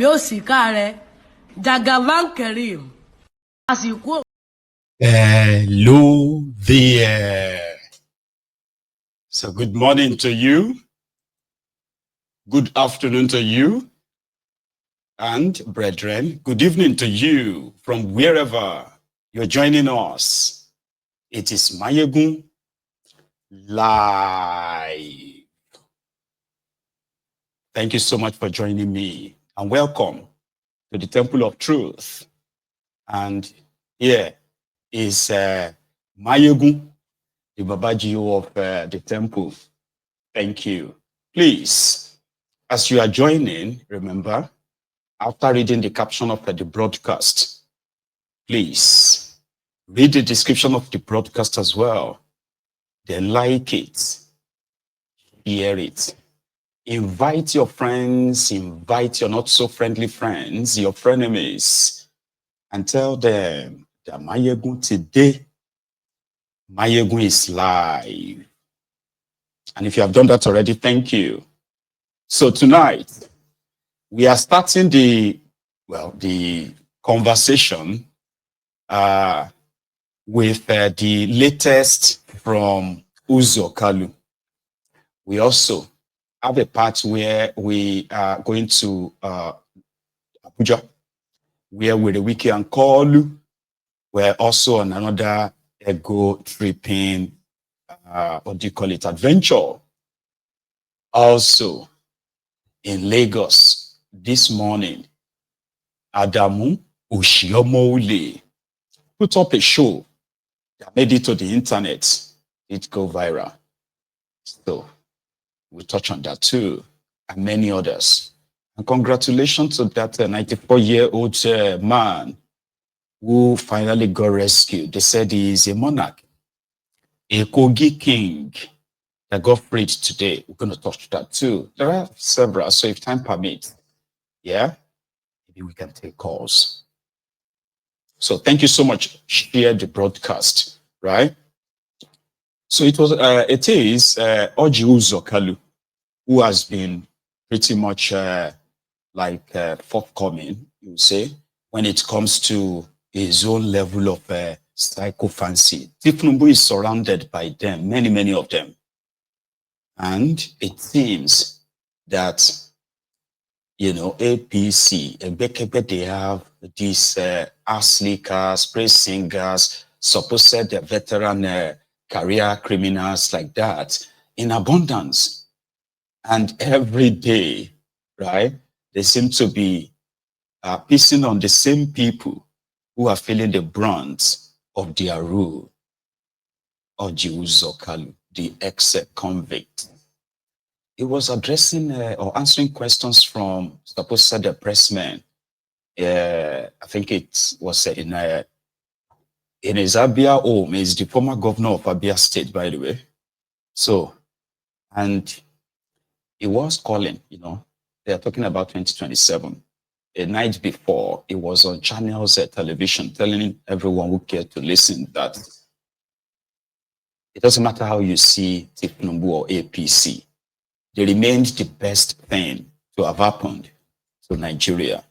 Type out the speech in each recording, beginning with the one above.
Yosikare, Jagavan Karim. As you quote. Hello there. So good morning to you. Good afternoon to you. And brethren, good evening to you from wherever you're joining us. It is Mayegun Live. Thank you so much for joining me and welcome to the Temple of Truth. And here is Mayegun, the Babaji of the temple. Thank you. Please, as you are joining, remember, after reading the caption of the broadcast, please read the description of the broadcast as well. Then like it, share it. Invite your friends, invite your not so friendly friends, your frenemies, and tell them that Mayegun today, Mayegun is live. And if you have done that already, thank you. So tonight, we are starting the conversation with the latest from Uzor Kalu. We also have a part where we are going to Abuja, where with the Wiki and Kalu, we're also on another ego tripping, what do you call it, adventure. Also, in Lagos this morning, Adamu Oshiomole put up a show that made it to the internet. It go viral. So we'll touch on that too, and many others. And congratulations to that 94-year-old man who finally got rescued. They said he is a monarch, a Kogi king that got freed today. We're going to touch that too. There are several, so if time permits, yeah, maybe we can take calls. So thank you so much. Share the broadcast, right? So it is Orji Uzor Kalu, who has been pretty much forthcoming, you would say, when it comes to his own level of sycophancy. Tinubu is surrounded by them, many of them. And it seems that, you know, APC, they have these ass leakers, praise singers, supposed veteran career criminals like that in abundance. And every day, right, they seem to be pissing on the same people who are feeling the brunt of their rule. Orji Uzor Kalu, the ex-convict. He was addressing or answering questions from supposed pressmen. I think it was in his Abia home. He's the former governor of Abia State, by the way. So, and he was calling, you know, they are talking about 2027. A night before, he was on channels television telling everyone who cared to listen that it doesn't matter how you see Tinubu or APC, they remained the best thing to have happened to Nigeria.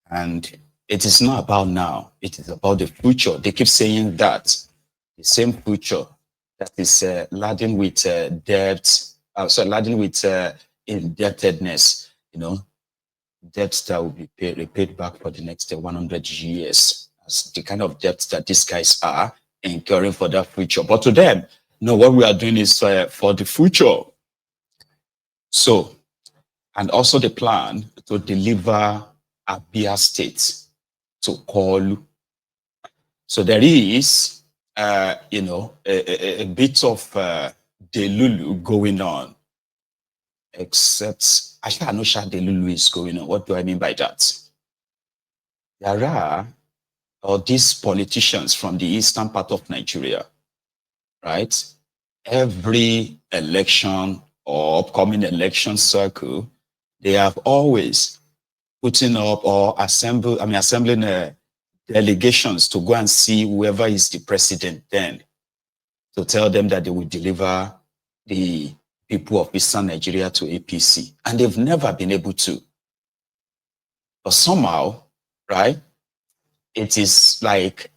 And it is not about now, it is about the future. They keep saying that, the same future that is laden with debt, laden with indebtedness, you know, debts that will be repaid back for the next 100 years. As the kind of debts that these guys are incurring for that future. But to them, no, what we are doing is for the future. So, and also the plan to deliver Abia State to Kalu. So there is, you know, a bit of delulu going on, except I can't know how delulu is going on. What do I mean by that? There are these politicians from the eastern part of Nigeria, right? Every election or upcoming election cycle, they have always putting up or assembling delegations to go and see whoever is the president then, to tell them that they will deliver the people of Eastern Nigeria to APC. And they've never been able to. But somehow, right, it is like,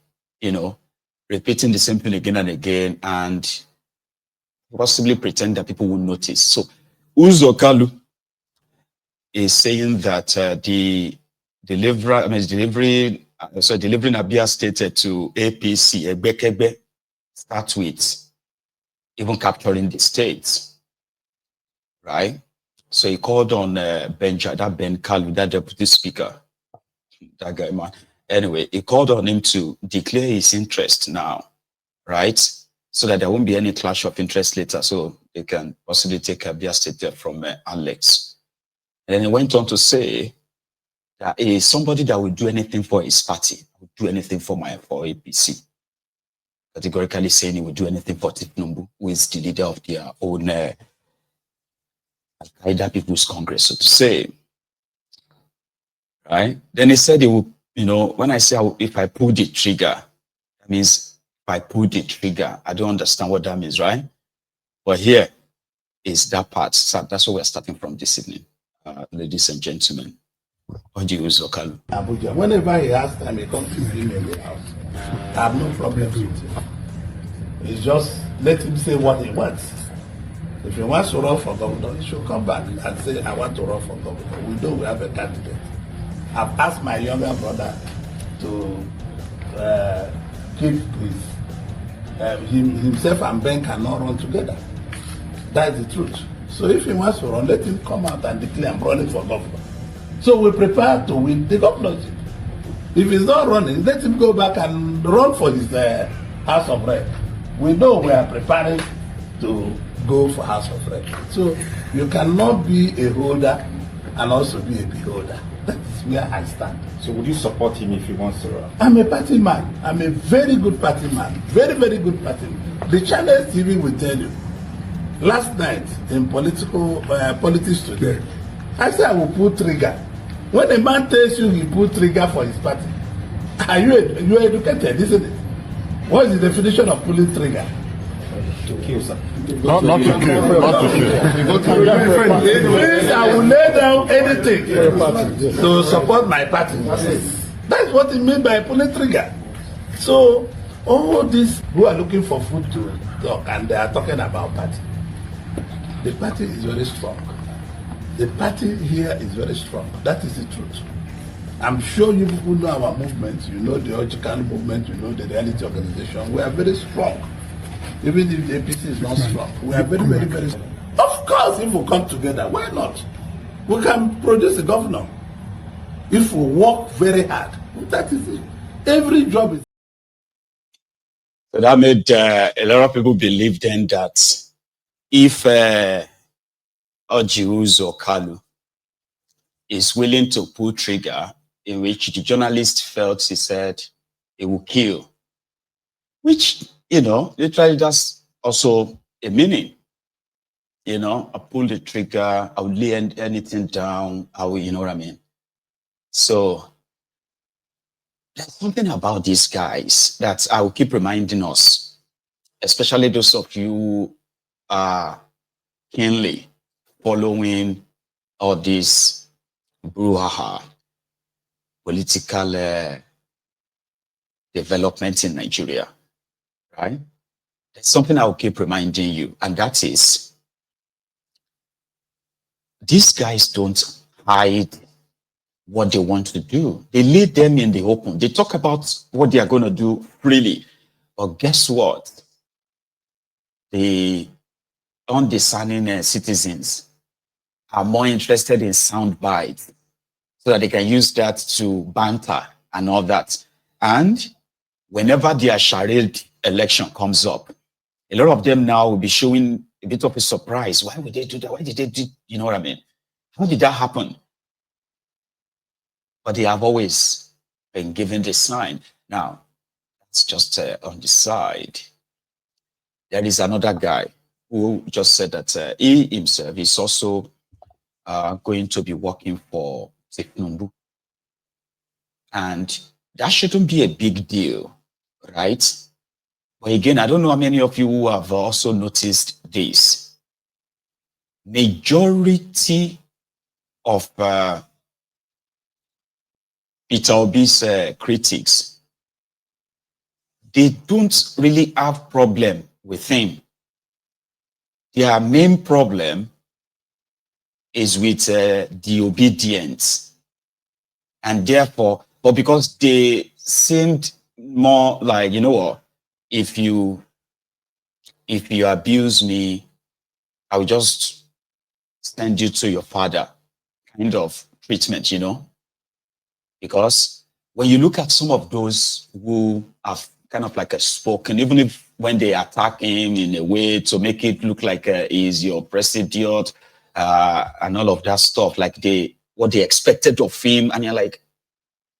repeating the same thing again and again and possibly pretend that people will notice. So Uzor Kalu is saying that the delivering Abia stated to APC, Egbekegbe, start with even capturing the states, right? So he called on that Ben Kalu, that deputy speaker, that guy, man. Anyway, he called on him to declare his interest now, right? So that there won't be any clash of interest later, so they can possibly take Abia State from Alex. And then he went on to say that he is somebody that will do anything for his party, will do anything for APC. Categorically saying he will do anything for Tinubu, who is the leader of their own Al-Qaeda People's Congress, so to say. Right? Then he said he will, when I say if I pull the trigger, that means if I pull the trigger, I don't understand what that means, right? But here is that part. So that's what we're starting from this evening, ladies and gentlemen. Orji Uzor Kalu. Abuja. Whenever he has time, he comes to see me in the house. I have no problems with him. It's just let him say what he wants. If he wants to run for governor, he should come back and say, I want to run for governor. We know we have a candidate. I've asked my younger brother to keep his, himself and Ben cannot run together. That is the truth. So if he wants to run, let him come out and declare I'm running for governor. So we prepare to win the governorship. If he's not running, let him go back and run for his House of Rep. We know we are preparing to go for House of Rep. So you cannot be a holder and also be a beholder. That's where I stand. So would you support him if he wants to run? I'm a party man. I'm a very good party man. Very, very good party man. The Channel TV will tell you. Last night in politics today, I said I will pull trigger. When a man tells you he pull trigger for his party, you are educated, isn't it? What is the definition of pulling trigger? To kill, sir. Not to kill. Not to kill. It means I will lay down anything to support my party. That's what it means by pulling trigger. So all these who are looking for food to talk and they are talking about party. The party is very strong. The party here is very strong. That is the truth. I'm sure you people know our movement. You know the Orji movement. You know the reality organization. We are very strong. Even if the APC is not strong, we are very, very, very strong. Of course, if we come together, why not? We can produce a governor. If we work very hard, that is it. Every job is. So that made a lot of people believe then that if Orji Uzor Kalu is willing to pull trigger, in which the journalist felt he said he will kill, which, literally that's also a meaning. I pull the trigger, I will lay anything down, I will, you know what I mean? So there's something about these guys that I will keep reminding us, especially those of you who are keenly following all this brouhaha, political development in Nigeria, right? There's something I will keep reminding you, and that is, these guys don't hide what they want to do. They lay them in the open. They talk about what they are going to do freely. But guess what? The undiscerning citizens are more interested in sound bites so that they can use that to banter and all that. And whenever their charade election comes up, a lot of them now will be showing a bit of a surprise. Why would they do that? Why did they do, you know what I mean? How did that happen? But they have always been given the sign. Now, that's just on the side. There is another guy who just said that he himself is also going to be working for Tinubu. And that shouldn't be a big deal, right? But again, I don't know how many of you who have also noticed this. Majority of Peter Obi's critics, they don't really have problem with him. Their main problem is with the obedience. And therefore, but because they seemed more like, you know what, if you abuse me, I will just send you to your father kind of treatment, you know? Because when you look at some of those who have kind of like a spoken, even if when they attack him in a way to make it look like he's your presidiot and all of that stuff, like what they expected of him, and you're like,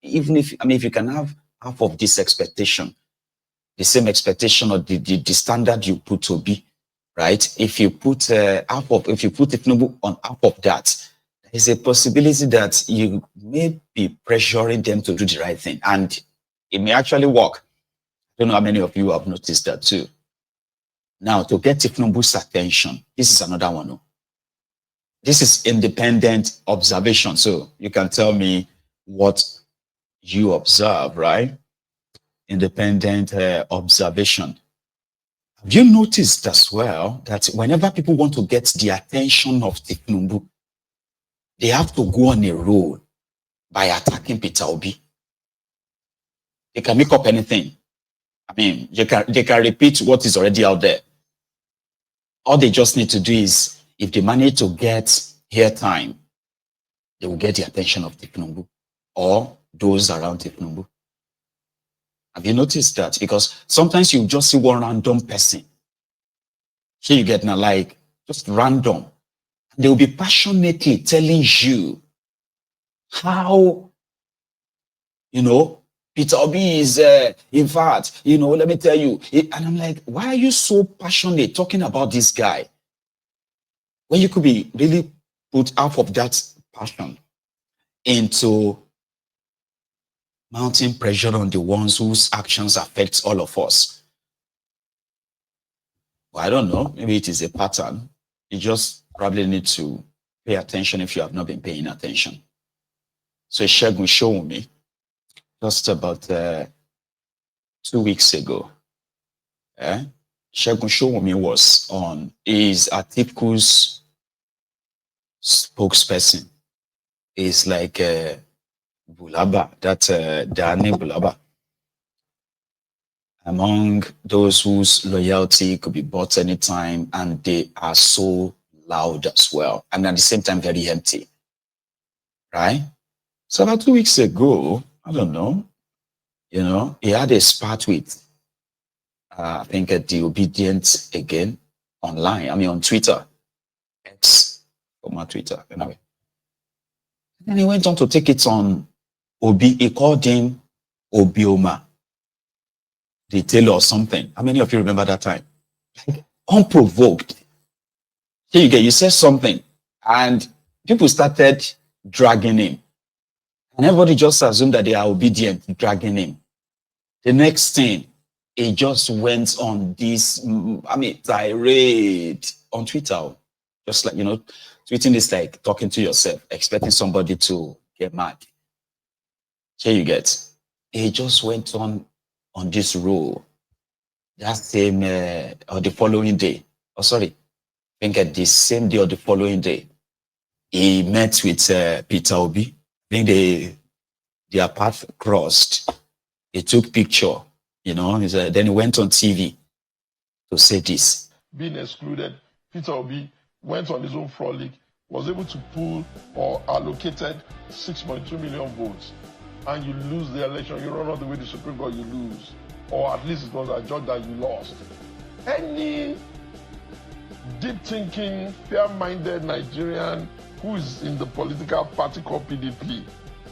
even if, I mean, if you can have half of this expectation, the same expectation or the standard you put to be, right? If you put if you put Tinubu on half of that, there's a possibility that you may be pressuring them to do the right thing, and it may actually work. I don't know how many of you have noticed that too. Now, to get Tinubu's attention, this is another one. Oh. This is independent observation, so you can tell me what you observe, right? Independent observation. Have you noticed as well that whenever people want to get the attention of Tinubu, they have to go on a roll by attacking Peter Obi? They can make up anything. I mean, they can repeat what is already out there. All they just need to do is, if they manage to get airtime, they will get the attention of Tinubu or those around Tinubu. Have you noticed that? Because sometimes you just see one random person. Here you get now, like, just random. They will be passionately telling you how, you know, Peter Obi is, in fact, you know, let me tell you. And I'm like, why are you so passionate talking about this guy? When you could be really put half of that passion into mounting pressure on the ones whose actions affect all of us. Well, I don't know. Maybe it is a pattern. You just probably need to pay attention if you have not been paying attention. So Segun showed me just about 2 weeks ago. Segun Showumi was on, is Atiku's spokesperson. Is like Bulaba, that Dani Bulaba. Among those whose loyalty could be bought anytime, and they are so loud as well, and at the same time very empty. Right? So about 2 weeks ago, I don't know, you know, he had a spat with I think the Obedient again online. I mean on Twitter. X, former Twitter, anyway. And then he went on to take it on Obi. He called him Obioma, the tailor or something. How many of you remember that time? Like, unprovoked. Here you said something, and people started dragging him. And everybody just assumed that they are obedient, dragging him. The next thing, he just went on this, I mean, tirade on Twitter. Just like, you know, tweeting is like talking to yourself, expecting somebody to get mad. Here you get. He just went on this roll. That same, or the following day. Oh, sorry. I think the same day or the following day, he met with Peter Obi. I think their path crossed. He took picture, you know, then he went on TV to say this. Being excluded, Peter Obi went on his own frolic, was able to pull or allocated 6.2 million votes, and you lose the election, you run all the way to Supreme Court, you lose. Or at least it was adjudged that you lost. Any deep-thinking, fair-minded Nigerian who is in the political party called PDP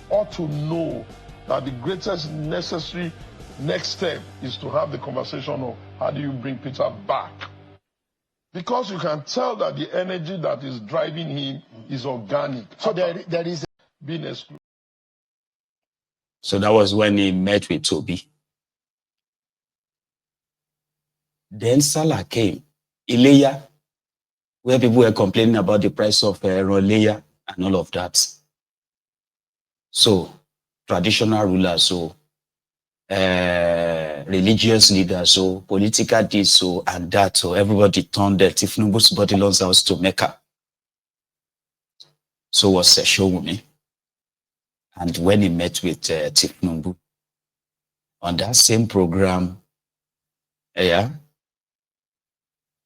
ought to know that the greatest necessary next step is to have the conversation of how do you bring Peter back. Because you can tell that the energy that is driving him is organic. So there is being excluded. So that was when he met with Toby. Then Salah came. Ileya, where people were complaining about the price of Roleya and all of that. So traditional rulers, so religious leaders, so political this, so and that, so everybody turned the Tinubu's body loans house to Mecca. So was Showumi. And when he met with Tinubu on that same program,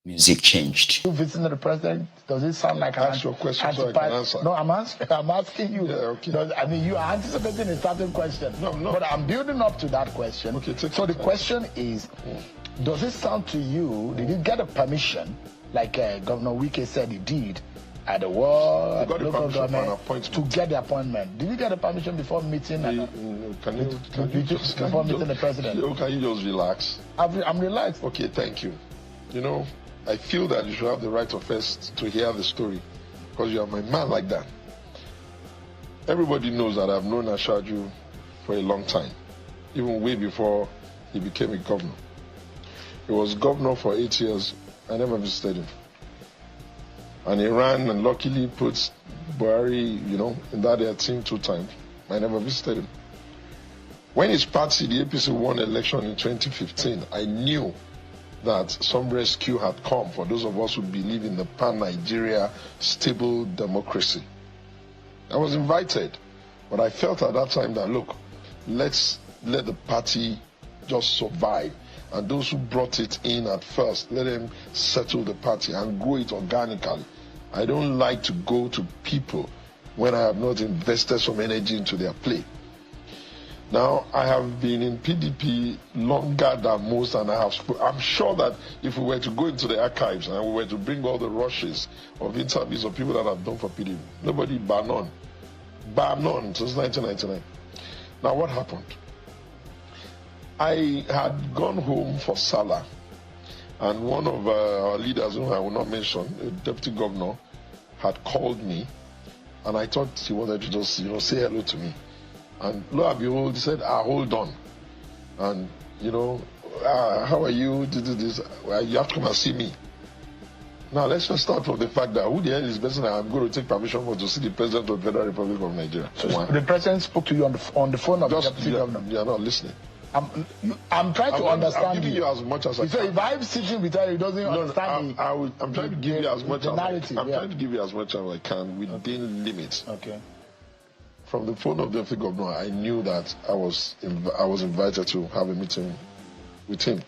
music changed. You visiting the president, does it sound like Ask your question so I can answer. No, I'm asking you. Yeah, okay. I mean, you are anticipating a certain question. No. But I'm building up to that question. Okay, so the question is, does it sound to you, did you get a permission, like Governor Wike said he did, at the world, local government, to get the appointment? Did you get a permission before meeting? Can you just meeting the president? Can you just relax? I'm relaxed. Okay, thank you. You know, I feel that you should have the right of first to hear the story, because you are my man like that. Everybody knows that I've known Ashaju for a long time, even way before he became a governor. He was governor for 8 years. I never visited him. And he ran and luckily put Buhari, you know, in that team 2 times. I never visited him. When his party, the APC, won election in 2015, I knew that some rescue had come for those of us who believe in the pan-Nigeria stable democracy. I was invited, but I felt at that time that, look, let's let the party just survive. And those who brought it in at first, let them settle the party and grow it organically. I don't like to go to people when I have not invested some energy into their play. Now, I have been in PDP longer than most, and I'm sure that if we were to go into the archives and we were to bring all the rushes of interviews of people that have done for PDP, nobody bar none since 1999. Now, what happened? I had gone home for Salah, and one of our leaders, whom I will not mention, a deputy governor, had called me, and I thought he wanted to just, say hello to me. And lo and behold, he said, hold on. And, how are you? This. You have to come and see me. Now, let's just start from the fact that who the hell is the person I'm going to take permission for to see the President of the Federal Republic of Nigeria? So the President spoke to you on the phone of the deputy governor? You are not listening. I'm trying to understand. I'm giving you as much as I can. So if I'm sitting with her, he doesn't understand I'm trying to give you as much as narrative. I'm trying to give you as much as I can within limits. Okay. From the phone of the deputy governor, I knew that I was invited to have a meeting with him.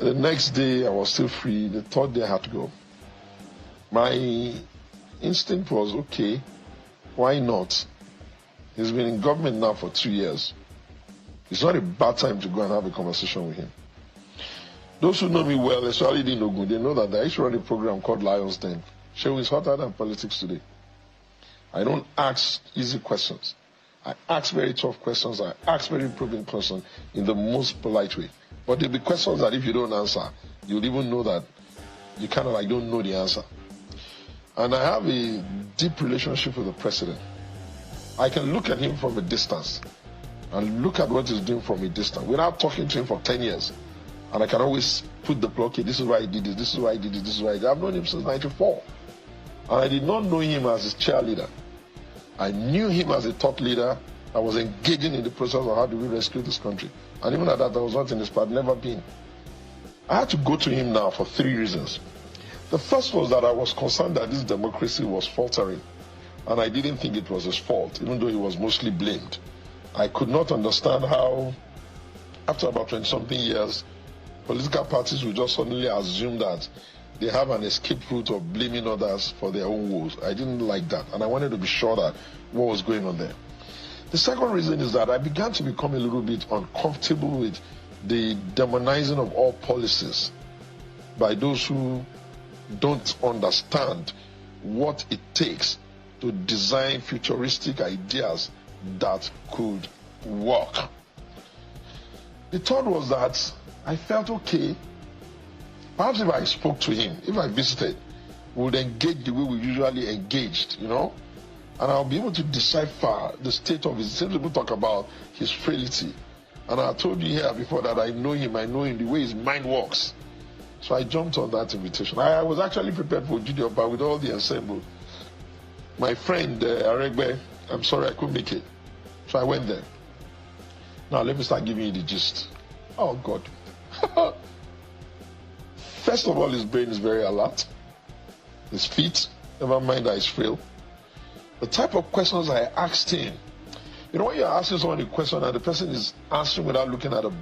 The next day, I was still free. The third day, I had to go. My instinct was, okay, why not? He's been in government now for 2 years. It's not a bad time to go and have a conversation with him. Those who know me well, especially in Ogun, they know that I used to run a program called Lion's Den. Show is hotter than politics today. I don't ask easy questions. I ask very tough questions. I ask very probing questions in the most polite way. But there'll be questions that if you don't answer, you'll even know that you kind of don't know the answer. And I have a deep relationship with the president. I can look at him from a distance and look at what he's doing from a distance without talking to him for 10 years. And I can always put the block, okay, this is why I did it, this is why I did it, this is why I did it. I've known him since 94. And I did not know him as his cheerleader. I knew him as a thought leader. I was engaging in the process of how do we rescue this country. And even at that, I was not in his part, never been. I had to go to him now for 3 reasons. The first was that I was concerned that this democracy was faltering. And I didn't think it was his fault, even though he was mostly blamed. I could not understand how, after about 20-something years, political parties would just suddenly assume that they have an escape route of blaming others for their own woes. I didn't like that, and I wanted to be sure that what was going on there. The second reason is that I began to become a little bit uncomfortable with the demonizing of all policies by those who don't understand what it takes to design futuristic ideas that could work. The third was that I felt, okay, perhaps if I spoke to him, if I visited, we would engage the way we usually engaged, and I'll be able to decipher the state of his. Some people talk about his frailty, and I told you here before that I know him the way his mind works. So I jumped on that invitation. I was actually prepared for Junior, but with all the ensemble. My friend Aregbe, I'm sorry I couldn't make it. So I went there. Now let me start giving you the gist. Oh God. First of all, his brain is very alert. His feet, never mind that he's frail. The type of questions I asked him, you know, when you're asking someone a question and the person is answering without looking at the